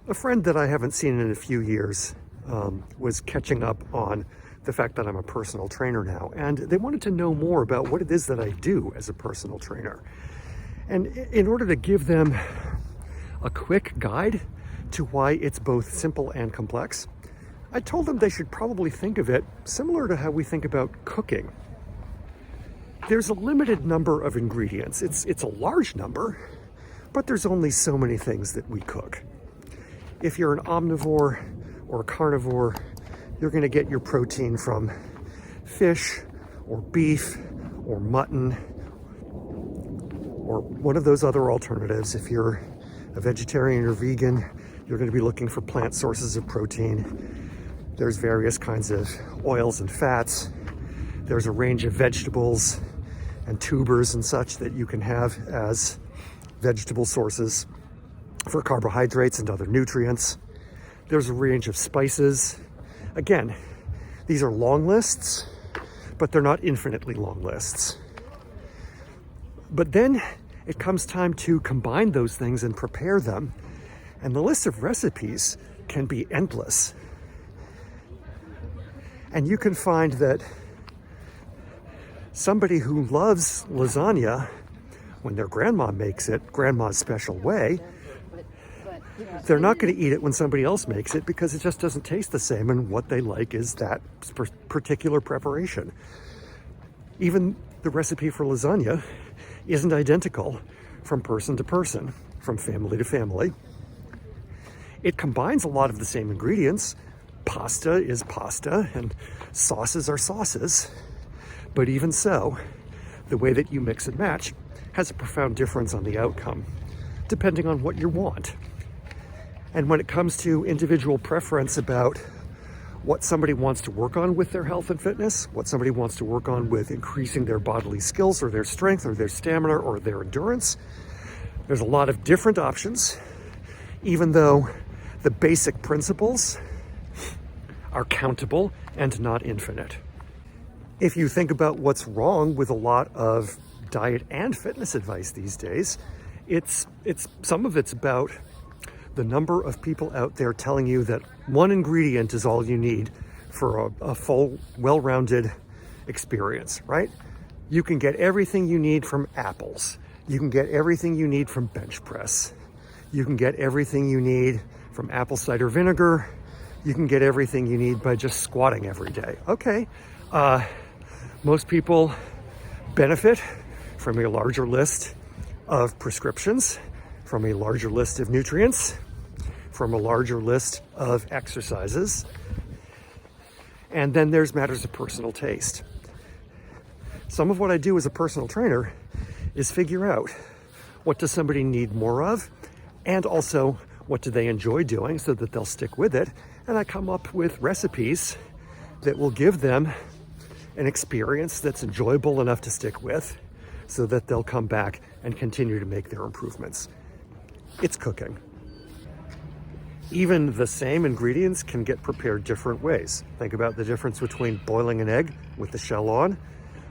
A friend that I haven't seen in a few years was catching up on the fact that I'm a personal trainer now, and they wanted to know more about what it is that I do as a personal trainer. And in order to give them a quick guide to why it's both simple and complex, I told them they should probably think of it similar to how we think about cooking. There's a limited number of ingredients. It's a large number, but there's only so many things that we cook. If you're an omnivore or a carnivore, you're going to get your protein from fish or beef or mutton or one of those other alternatives. If you're a vegetarian or vegan, you're going to be looking for plant sources of protein. There's various kinds of oils and fats. There's a range of vegetables and tubers and such that you can have as vegetable sources for carbohydrates and other nutrients. There's a range of spices. Again, these are long lists, but they're not infinitely long lists. But then it comes time to combine those things and prepare them, and the list of recipes can be endless. And you can find that somebody who loves lasagna, when their grandma makes it, grandma's special way, they're not going to eat it when somebody else makes it because it just doesn't taste the same, and what they like is that particular preparation. Even the recipe for lasagna isn't identical from person to person, from family to family. It combines a lot of the same ingredients. Pasta is pasta and sauces are sauces. But even so, the way that you mix and match has a profound difference on the outcome, depending on what you want. And when it comes to individual preference about what somebody wants to work on with their health and fitness, what somebody wants to work on with increasing their bodily skills or their strength or their stamina or their endurance, there's a lot of different options, even though the basic principles are countable and not infinite. If you think about what's wrong with a lot of diet and fitness advice these days, it's some of it's about the number of people out there telling you that one ingredient is all you need for a full, well-rounded experience, right? You can get everything you need from apples. You can get everything you need from bench press. You can get everything you need from apple cider vinegar. You can get everything you need by just squatting every day. Okay, most people benefit from a larger list of prescriptions, from a larger list of nutrients, from a larger list of exercises. And then there's matters of personal taste. Some of what I do as a personal trainer is figure out what does somebody need more of, and also what do they enjoy doing so that they'll stick with it. And I come up with recipes that will give them an experience that's enjoyable enough to stick with so that they'll come back and continue to make their improvements. It's cooking. Even the same ingredients can get prepared different ways. Think about the difference between boiling an egg with the shell on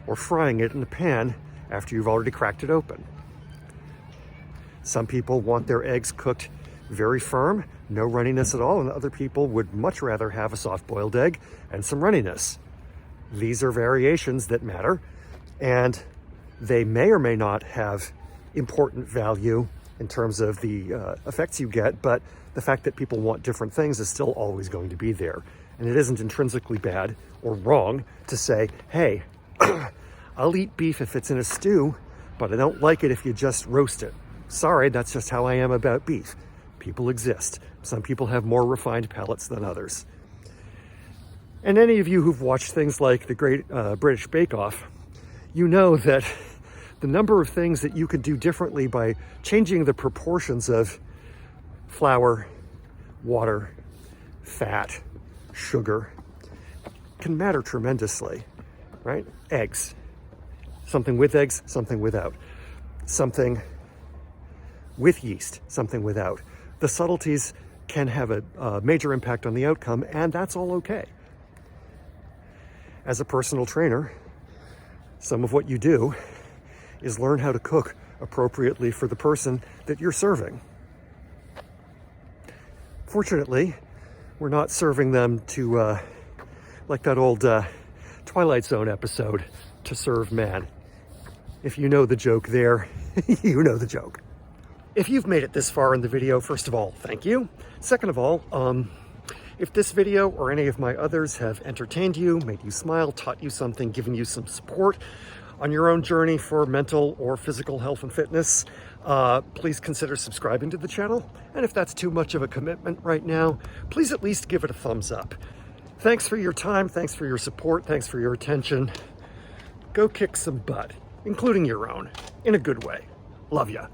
or frying it in a pan after you've already cracked it open. Some people want their eggs cooked very firm, no runniness at all, and other people would much rather have a soft-boiled egg and some runniness. These are variations that matter, and they may or may not have important value in terms of the effects you get, but the fact that people want different things is still always going to be there. And it isn't intrinsically bad or wrong to say, hey, I'll eat beef if it's in a stew, but I don't like it if you just roast it. Sorry, that's just how I am about beef. People exist. Some people have more refined palates than others. And any of you who've watched things like the Great British Bake Off, you know that the number of things that you could do differently by changing the proportions of flour, water, fat, sugar can matter tremendously, right? Eggs. Something with eggs, something without. Something with yeast, something without. The subtleties can have a major impact on the outcome, and that's all okay. As a personal trainer, some of what you do is learn how to cook appropriately for the person that you're serving. Fortunately, we're not serving them to, like that old Twilight Zone episode, to serve man. If you know the joke there, you know the joke. If you've made it this far in the video, first of all, thank you. Second of all, if this video or any of my others have entertained you, made you smile, taught you something, given you some support on your own journey for mental or physical health and fitness, please consider subscribing to the channel. And if that's too much of a commitment right now, please at least give it a thumbs up. Thanks for your time, thanks for your support, thanks for your attention. Go kick some butt, including your own, in a good way. Love ya.